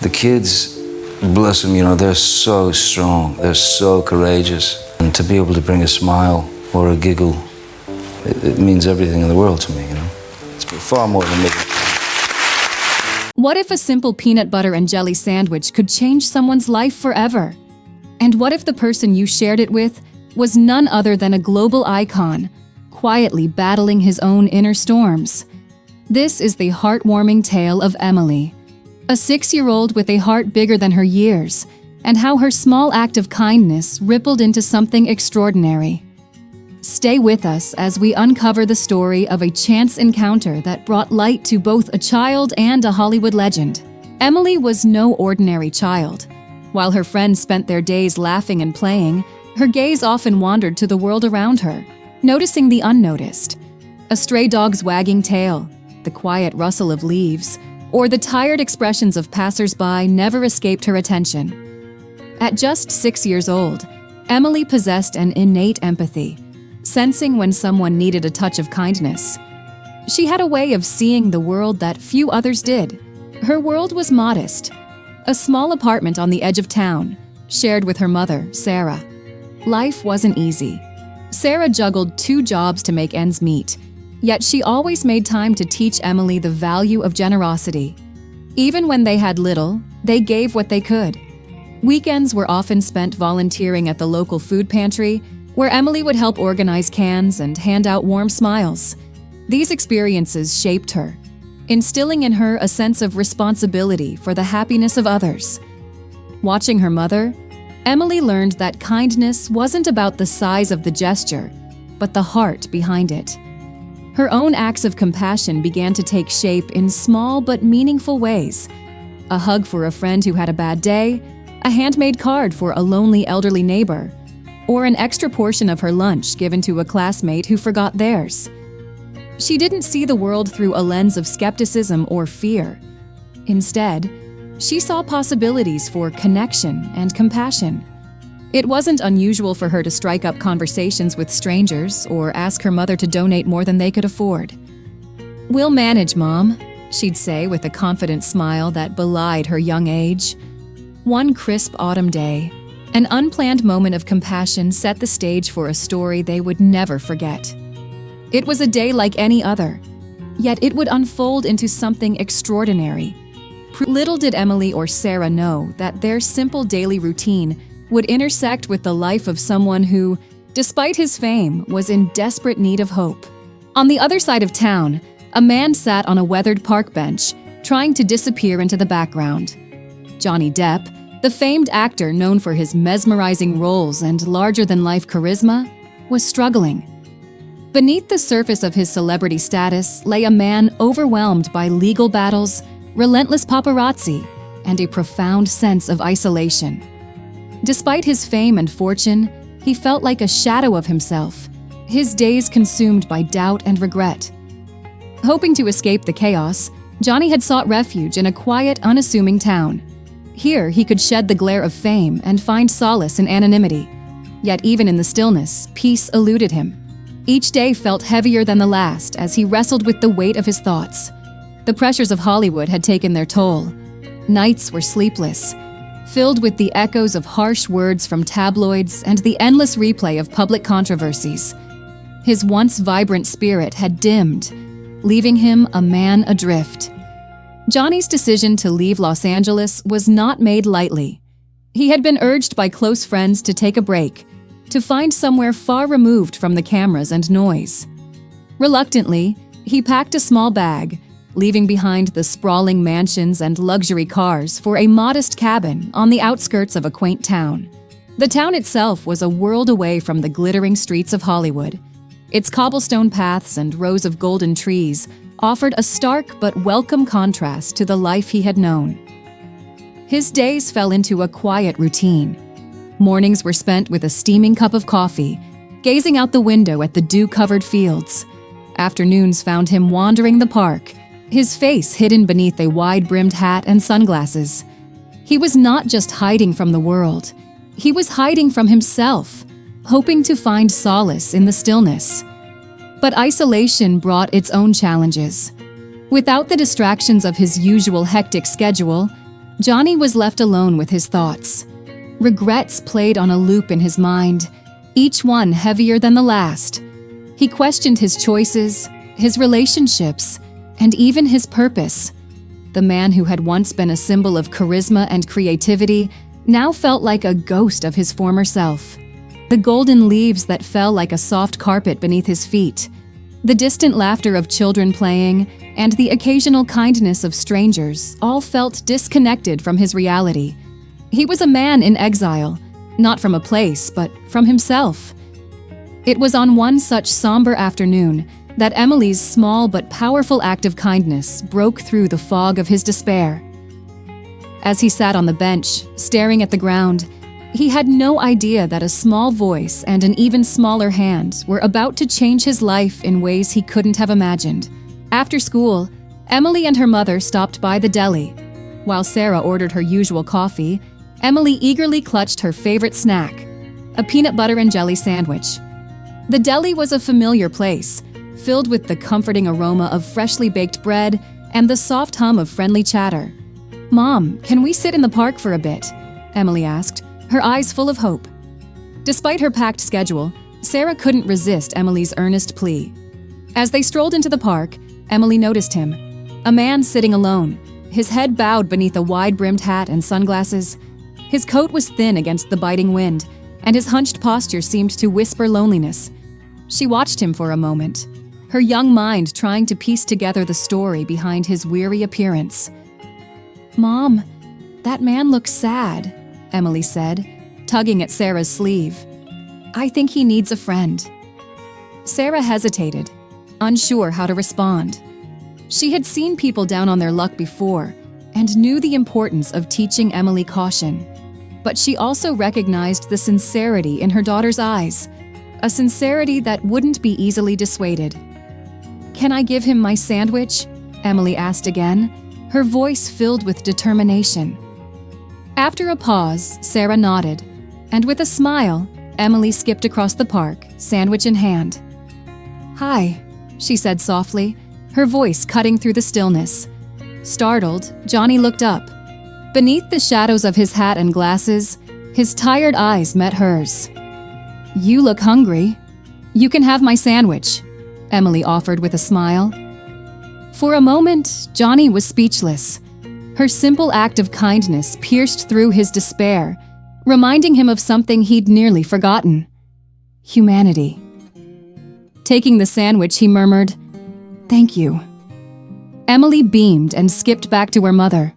The kids, bless them, they're so strong, they're so courageous. And to be able to bring a smile or a giggle, it means everything in the world to me, It's far more than me. What if a simple peanut butter and jelly sandwich could change someone's life forever? And what if the person you shared it with was none other than a global icon, quietly battling his own inner storms? This is the heartwarming tale of Emily, a 6-year-old with a heart bigger than her years, and how her small act of kindness rippled into something extraordinary. Stay with us as we uncover the story of a chance encounter that brought light to both a child and a Hollywood legend. Emily was no ordinary child. While her friends spent their days laughing and playing, her gaze often wandered to the world around her, noticing the unnoticed. A stray dog's wagging tail, the quiet rustle of leaves, or the tired expressions of passers-by never escaped her attention. At just 6 years old, Emily possessed an innate empathy, sensing when someone needed a touch of kindness. She had a way of seeing the world that few others did. Her world was modest, a small apartment on the edge of town, shared with her mother, Sarah. Life wasn't easy. Sarah juggled 2 jobs to make ends meet, yet she always made time to teach Emily the value of generosity. Even when they had little, they gave what they could. Weekends were often spent volunteering at the local food pantry, where Emily would help organize cans and hand out warm smiles. These experiences shaped her, instilling in her a sense of responsibility for the happiness of others. Watching her mother, Emily learned that kindness wasn't about the size of the gesture, but the heart behind it. Her own acts of compassion began to take shape in small but meaningful ways. A hug for a friend who had a bad day, a handmade card for a lonely elderly neighbor, or an extra portion of her lunch given to a classmate who forgot theirs. She didn't see the world through a lens of skepticism or fear. Instead, she saw possibilities for connection and compassion. It wasn't unusual for her to strike up conversations with strangers or ask her mother to donate more than they could afford. "We'll manage, Mom," she'd say with a confident smile that belied her young age. One crisp autumn day, an unplanned moment of compassion set the stage for a story they would never forget. It was a day like any other, yet it would unfold into something extraordinary. Little did Emily or Sarah know that their simple daily routine would intersect with the life of someone who, despite his fame, was in desperate need of hope. On the other side of town, a man sat on a weathered park bench, trying to disappear into the background. Johnny Depp, the famed actor known for his mesmerizing roles and larger-than-life charisma, was struggling. Beneath the surface of his celebrity status lay a man overwhelmed by legal battles, relentless paparazzi, and a profound sense of isolation. Despite his fame and fortune, he felt like a shadow of himself, his days consumed by doubt and regret. Hoping to escape the chaos, Johnny had sought refuge in a quiet, unassuming town. Here, he could shed the glare of fame and find solace in anonymity. Yet even in the stillness, peace eluded him. Each day felt heavier than the last as he wrestled with the weight of his thoughts. The pressures of Hollywood had taken their toll. Nights were sleepless, filled with the echoes of harsh words from tabloids and the endless replay of public controversies. His once vibrant spirit had dimmed, leaving him a man adrift. Johnny's decision to leave Los Angeles was not made lightly. He had been urged by close friends to take a break, to find somewhere far removed from the cameras and noise. Reluctantly, he packed a small bag, leaving behind the sprawling mansions and luxury cars for a modest cabin on the outskirts of a quaint town. The town itself was a world away from the glittering streets of Hollywood. Its cobblestone paths and rows of golden trees offered a stark but welcome contrast to the life he had known. His days fell into a quiet routine. Mornings were spent with a steaming cup of coffee, gazing out the window at the dew-covered fields. Afternoons found him wandering the park, his face hidden beneath a wide-brimmed hat and sunglasses. He was not just hiding from the world. He was hiding from himself, hoping to find solace in the stillness. But isolation brought its own challenges. Without the distractions of his usual hectic schedule, Johnny was left alone with his thoughts. Regrets played on a loop in his mind, each one heavier than the last. He questioned his choices, his relationships, and even his purpose. The man who had once been a symbol of charisma and creativity now felt like a ghost of his former self. The golden leaves that fell like a soft carpet beneath his feet, the distant laughter of children playing, and the occasional kindness of strangers all felt disconnected from his reality. He was a man in exile, not from a place, but from himself. It was on one such somber afternoon that Emily's small but powerful act of kindness broke through the fog of his despair. As he sat on the bench, staring at the ground, he had no idea that a small voice and an even smaller hand were about to change his life in ways he couldn't have imagined. After school, Emily and her mother stopped by the deli. While Sarah ordered her usual coffee, Emily eagerly clutched her favorite snack, a peanut butter and jelly sandwich. The deli was a familiar place, filled with the comforting aroma of freshly baked bread and the soft hum of friendly chatter. "Mom, can we sit in the park for a bit?" Emily asked, her eyes full of hope. Despite her packed schedule, Sarah couldn't resist Emily's earnest plea. As they strolled into the park, Emily noticed him, a man sitting alone, his head bowed beneath a wide-brimmed hat and sunglasses. His coat was thin against the biting wind, and his hunched posture seemed to whisper loneliness. She watched him for a moment, her young mind trying to piece together the story behind his weary appearance. "Mom, that man looks sad," Emily said, tugging at Sarah's sleeve. "I think he needs a friend." Sarah hesitated, unsure how to respond. She had seen people down on their luck before and knew the importance of teaching Emily caution. But she also recognized the sincerity in her daughter's eyes, a sincerity that wouldn't be easily dissuaded. "Can I give him my sandwich?" Emily asked again, her voice filled with determination. After a pause, Sarah nodded, and with a smile, Emily skipped across the park, sandwich in hand. "Hi," she said softly, her voice cutting through the stillness. Startled, Johnny looked up. Beneath the shadows of his hat and glasses, his tired eyes met hers. "You look hungry. You can have my sandwich," Emily offered with a smile. For a moment, Johnny was speechless. Her simple act of kindness pierced through his despair, reminding him of something he'd nearly forgotten: humanity. Taking the sandwich, he murmured, "Thank you." Emily beamed and skipped back to her mother,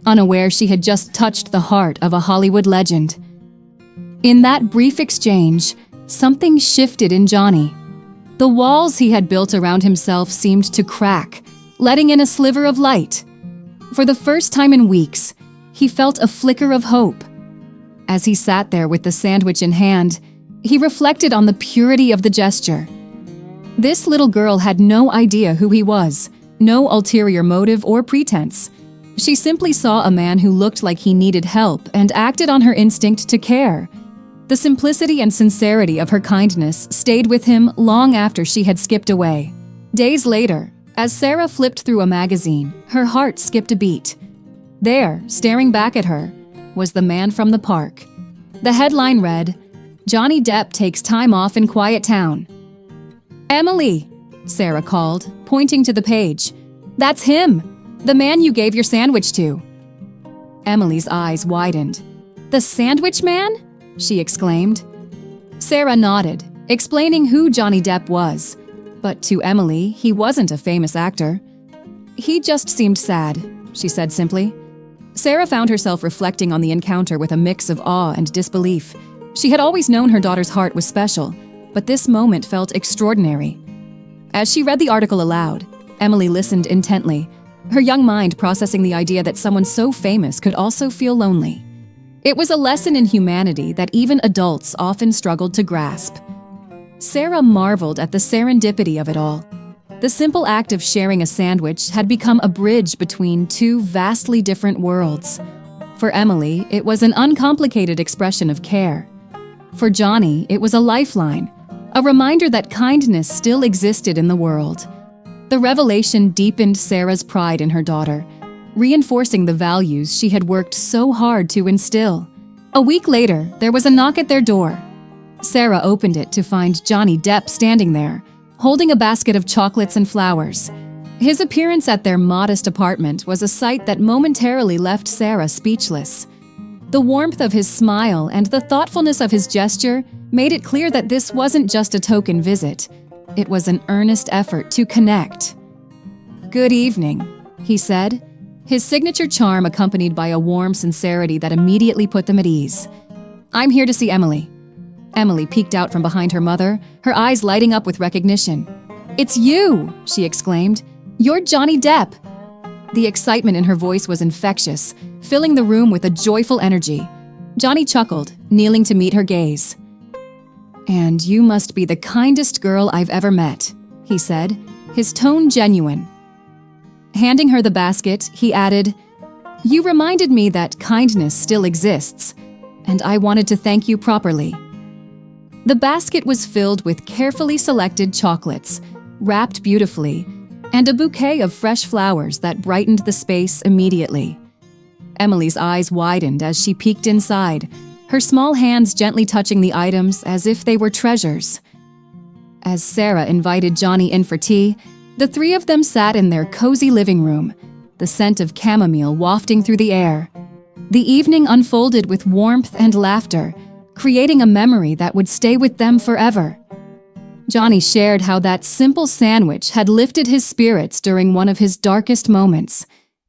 unaware she had just touched the heart of a Hollywood legend. In that brief exchange, something shifted in Johnny. The walls he had built around himself seemed to crack, letting in a sliver of light. For the first time in weeks, he felt a flicker of hope. As he sat there with the sandwich in hand, he reflected on the purity of the gesture. This little girl had no idea who he was, no ulterior motive or pretense. She simply saw a man who looked like he needed help and acted on her instinct to care. The simplicity and sincerity of her kindness stayed with him long after she had skipped away. Days later, as Sarah flipped through a magazine, her heart skipped a beat. There, staring back at her, was the man from the park. The headline read, "Johnny Depp takes time off in quiet town." "Emily," Sarah called, pointing to the page. "That's him, the man you gave your sandwich to." Emily's eyes widened. "The sandwich man?" she exclaimed. Sarah nodded, explaining who Johnny Depp was. But to Emily, he wasn't a famous actor. "He just seemed sad," she said simply. Sarah found herself reflecting on the encounter with a mix of awe and disbelief. She had always known her daughter's heart was special, but this moment felt extraordinary. As she read the article aloud, Emily listened intently, her young mind processing the idea that someone so famous could also feel lonely. It was a lesson in humanity that even adults often struggled to grasp. Sarah marveled at the serendipity of it all. The simple act of sharing a sandwich had become a bridge between two vastly different worlds. For Emily, it was an uncomplicated expression of care. For Johnny, it was a lifeline, a reminder that kindness still existed in the world. The revelation deepened Sarah's pride in her daughter, reinforcing the values she had worked so hard to instill. A week later, there was a knock at their door. Sarah opened it to find Johnny Depp standing there, holding a basket of chocolates and flowers. His appearance at their modest apartment was a sight that momentarily left Sarah speechless. The warmth of his smile and the thoughtfulness of his gesture made it clear that this wasn't just a token visit. It was an earnest effort to connect. "Good evening," he said, his signature charm accompanied by a warm sincerity that immediately put them at ease. "I'm here to see Emily." Emily peeked out from behind her mother, her eyes lighting up with recognition. "It's you!" she exclaimed. "You're Johnny Depp!" The excitement in her voice was infectious, filling the room with a joyful energy. Johnny chuckled, kneeling to meet her gaze. "And you must be the kindest girl I've ever met," he said, his tone genuine. Handing her the basket, he added, "You reminded me that kindness still exists, and I wanted to thank you properly." The basket was filled with carefully selected chocolates, wrapped beautifully, and a bouquet of fresh flowers that brightened the space immediately. Emily's eyes widened as she peeked inside, her small hands gently touching the items as if they were treasures. As Sarah invited Johnny in for tea, the three of them sat in their cozy living room, the scent of chamomile wafting through the air. The evening unfolded with warmth and laughter, creating a memory that would stay with them forever. Johnny shared how that simple sandwich had lifted his spirits during one of his darkest moments.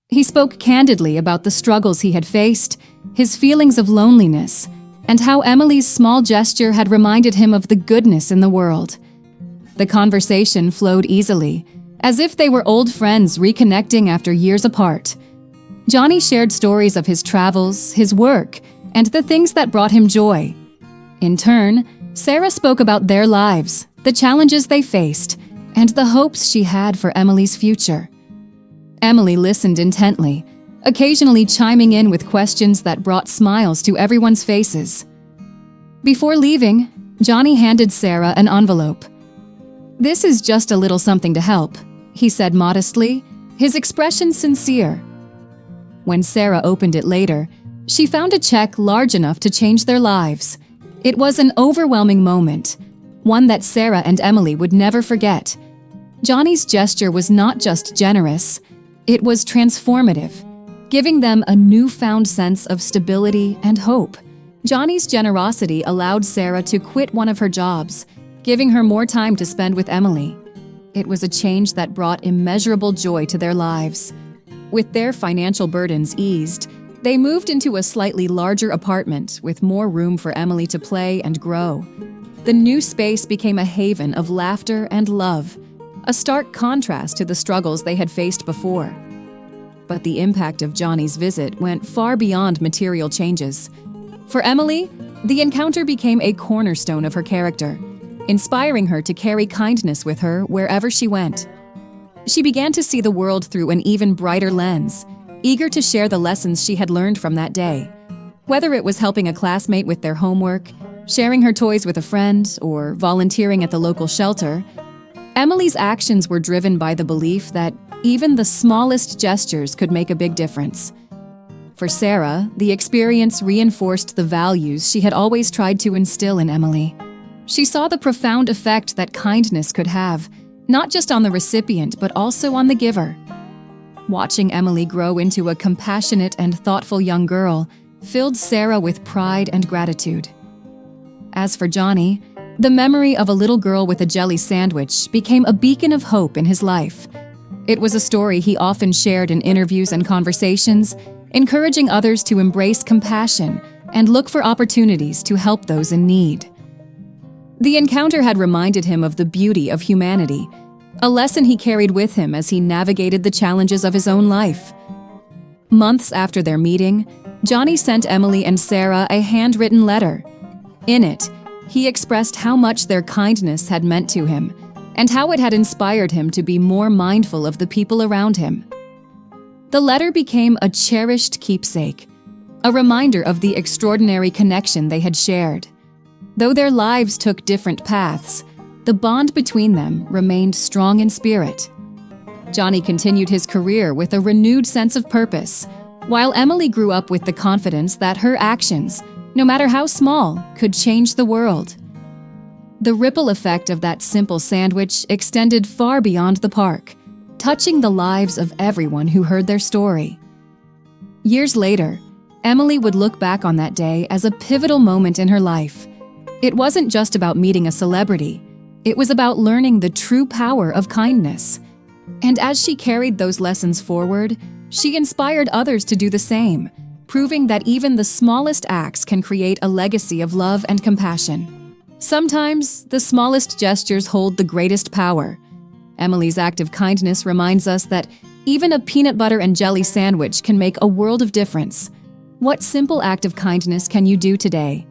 He spoke candidly about the struggles he had faced, his feelings of loneliness, and how Emily's small gesture had reminded him of the goodness in the world. The conversation flowed easily, as if they were old friends reconnecting after years apart. Johnny shared stories of his travels, his work, and the things that brought him joy. In turn, Sarah spoke about their lives, the challenges they faced, and the hopes she had for Emily's future. Emily listened intently, occasionally chiming in with questions that brought smiles to everyone's faces. Before leaving, Johnny handed Sarah an envelope. "This is just a little something to help," he said modestly, his expression sincere. When Sarah opened it later, she found a check large enough to change their lives. It was an overwhelming moment, one that Sarah and Emily would never forget. Johnny's gesture was not just generous, it was transformative, giving them a newfound sense of stability and hope. Johnny's generosity allowed Sarah to quit one of her jobs, giving her more time to spend with Emily. It was a change that brought immeasurable joy to their lives. With their financial burdens eased, they moved into a slightly larger apartment with more room for Emily to play and grow. The new space became a haven of laughter and love, a stark contrast to the struggles they had faced before. But the impact of Johnny's visit went far beyond material changes. For Emily, the encounter became a cornerstone of her character, inspiring her to carry kindness with her wherever she went. She began to see the world through an even brighter lens, eager to share the lessons she had learned from that day. Whether it was helping a classmate with their homework, sharing her toys with a friend, or volunteering at the local shelter, Emily's actions were driven by the belief that even the smallest gestures could make a big difference. For Sarah, the experience reinforced the values she had always tried to instill in Emily. She saw the profound effect that kindness could have, not just on the recipient, but also on the giver. Watching Emily grow into a compassionate and thoughtful young girl filled Sarah with pride and gratitude. As for Johnny, the memory of a little girl with a jelly sandwich became a beacon of hope in his life. It was a story he often shared in interviews and conversations, encouraging others to embrace compassion and look for opportunities to help those in need. The encounter had reminded him of the beauty of humanity, a lesson he carried with him as he navigated the challenges of his own life. Months after their meeting, Johnny sent Emily and Sarah a handwritten letter. In it, he expressed how much their kindness had meant to him and how it had inspired him to be more mindful of the people around him. The letter became a cherished keepsake, a reminder of the extraordinary connection they had shared. Though their lives took different paths, the bond between them remained strong in spirit. Johnny continued his career with a renewed sense of purpose, while Emily grew up with the confidence that her actions, no matter how small, could change the world. The ripple effect of that simple sandwich extended far beyond the park, touching the lives of everyone who heard their story. Years later, Emily would look back on that day as a pivotal moment in her life. It wasn't just about meeting a celebrity. It was about learning the true power of kindness. And as she carried those lessons forward, she inspired others to do the same, proving that even the smallest acts can create a legacy of love and compassion. Sometimes, the smallest gestures hold the greatest power. Emily's act of kindness reminds us that even a peanut butter and jelly sandwich can make a world of difference. What simple act of kindness can you do today?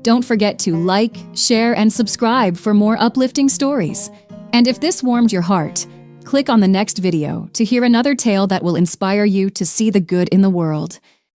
Don't forget to like, share, and subscribe for more uplifting stories. And if this warmed your heart, click on the next video to hear another tale that will inspire you to see the good in the world.